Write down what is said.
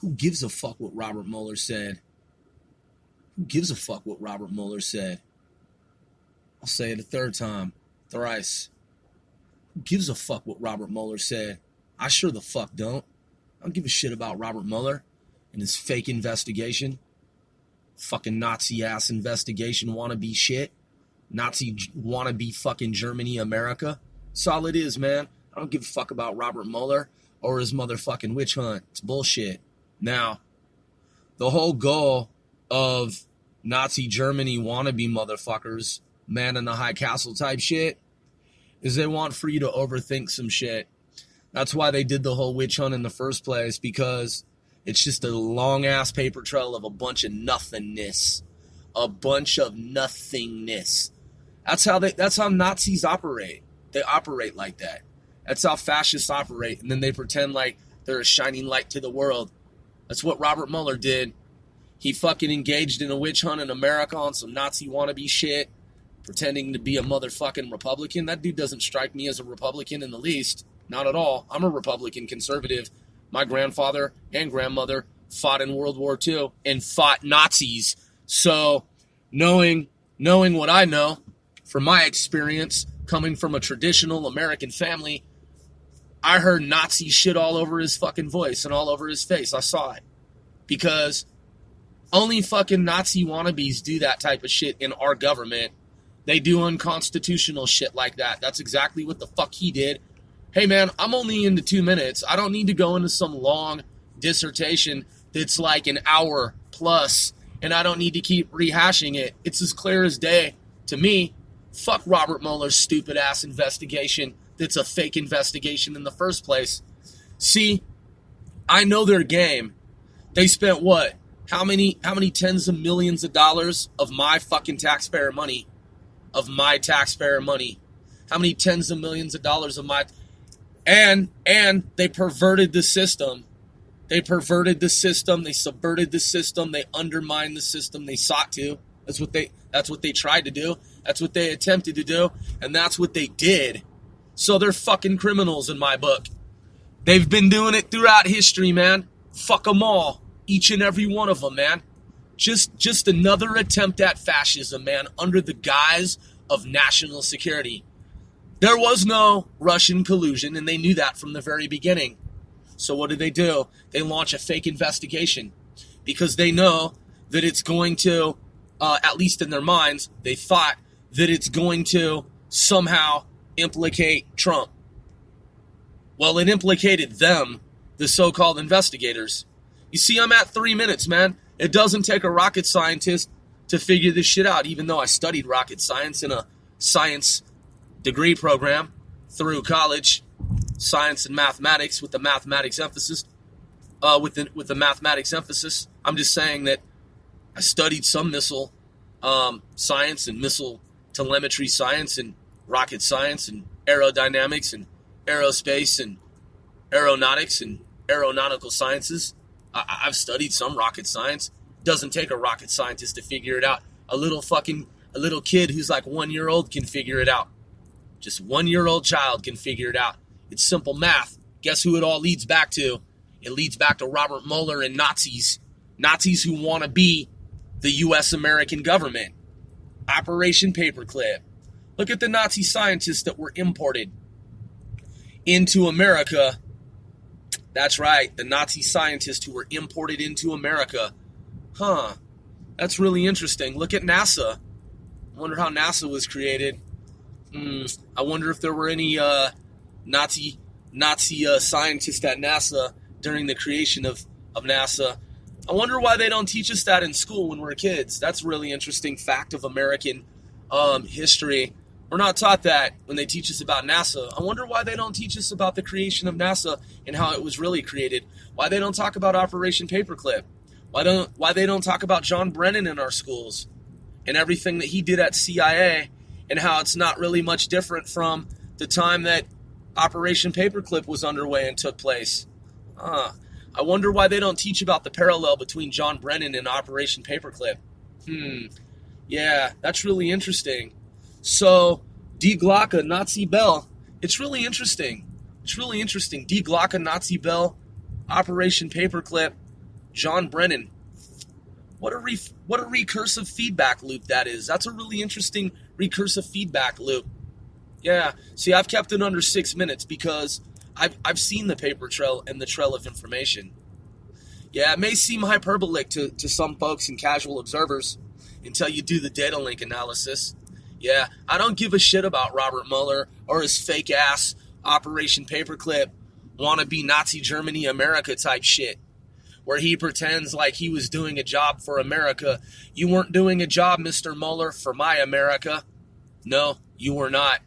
Who gives a fuck what Robert Mueller said? Who gives a fuck what Robert Mueller said? I'll say it a third time, thrice. Who gives a fuck what Robert Mueller said? I sure the fuck don't. I don't give a shit about Robert Mueller and his fake investigation. Fucking Nazi-ass investigation wannabe shit. Nazi wannabe fucking Germany, America. That's all it is, man. I don't give a fuck about Robert Mueller or his motherfucking witch hunt. It's bullshit. Now, the whole goal of Nazi Germany wannabe motherfuckers, man in the high castle type shit, is they want for you to overthink some shit. That's why they did the whole witch hunt in the first place, because it's just a long-ass paper trail of a bunch of nothingness. A bunch of nothingness. That's how Nazis operate. They operate like that. That's how fascists operate. And then they pretend like they're a shining light to the world. That's what Robert Mueller did. He fucking engaged in a witch hunt in America on some Nazi wannabe shit, pretending to be a motherfucking Republican. That dude doesn't strike me as a Republican in the least. Not at all. I'm a Republican conservative. My grandfather and grandmother fought in World War II and fought Nazis. So knowing what I know from my experience coming from a traditional American family, I heard Nazi shit all over his fucking voice and all over his face. I saw it. Because only fucking Nazi wannabes do that type of shit in our government. They do unconstitutional shit like that. That's exactly what the fuck he did. Hey man, I'm only into 2 minutes. I don't need to go into some long dissertation that's like an hour plus, and I don't need to keep rehashing it. It's as clear as day to me. Fuck Robert Mueller's stupid ass investigation that's a fake investigation in the first place. See, I know their game. They spent what? How many tens of millions of dollars of my fucking taxpayer money? Of my taxpayer money. How many tens of millions of dollars of my... And they perverted the system. They perverted the system. They subverted the system. They undermined the system. They sought to. That's what they tried to do. That's what they attempted to do. And that's what they did. So they're fucking criminals in my book. They've been doing it throughout history, man. Fuck them all. Each and every one of them, man. Just another attempt at fascism, man, under the guise of national security. There was no Russian collusion, and they knew that from the very beginning. So what do? They launch a fake investigation because they know that it's going to, at least in their minds, they thought that it's going to somehow implicate Trump. Well, it implicated them, the so-called investigators. You see, I'm at 3 minutes, man. It doesn't take a rocket scientist to figure this shit out, even though I studied rocket science in a science degree program through college, science and mathematics with the mathematics emphasis. With the mathematics emphasis, I'm just saying that I studied some missile science and missile telemetry science and rocket science and aerodynamics and aerospace and aeronautics and aeronautical sciences. I've studied some rocket science. Doesn't take a rocket scientist to figure it out. A little kid who's like 1 year old can figure it out. Just 1 year old child can figure it out. It's simple math. Guess who it all leads back to? It leads back to Robert Mueller and Nazis. Nazis who want to be the U.S. American government. Operation-paperclip. Look at the Nazi scientists that were imported into America. That's right, the Nazi scientists who were imported into America. Huh, that's really interesting. Look at NASA. I wonder how NASA was created. I wonder if there were any Nazi scientists at NASA during the creation of NASA. I wonder why they don't teach us that in school when we're kids. That's a really interesting fact of American history. We're not taught that when they teach us about NASA. I wonder why they don't teach us about the creation of NASA and how it was really created. Why they don't talk about Operation-Paperclip. Why they don't talk about John Brennan in our schools and everything that he did at CIA and how it's not really much different from the time that Operation-Paperclip was underway and took place. I wonder why they don't teach about the parallel between John Brennan and Operation-Paperclip. Yeah, that's really interesting. So, Die Glocke, Nazi Bell. It's really interesting. Die Glocke, Nazi Bell, Operation-Paperclip. John Brennan. What a recursive feedback loop that is. That's a really interesting recursive feedback loop. Yeah, see, I've kept it under 6 minutes because I've seen the paper trail and the trail of information. Yeah, it may seem hyperbolic to some folks and casual observers until you do the data link analysis. Yeah, I don't give a shit about Robert Mueller or his fake-ass Operation Paperclip, wannabe Nazi Germany America type shit, where he pretends like he was doing a job for America. You weren't doing a job, Mr. Mueller, for my America. No, you were not.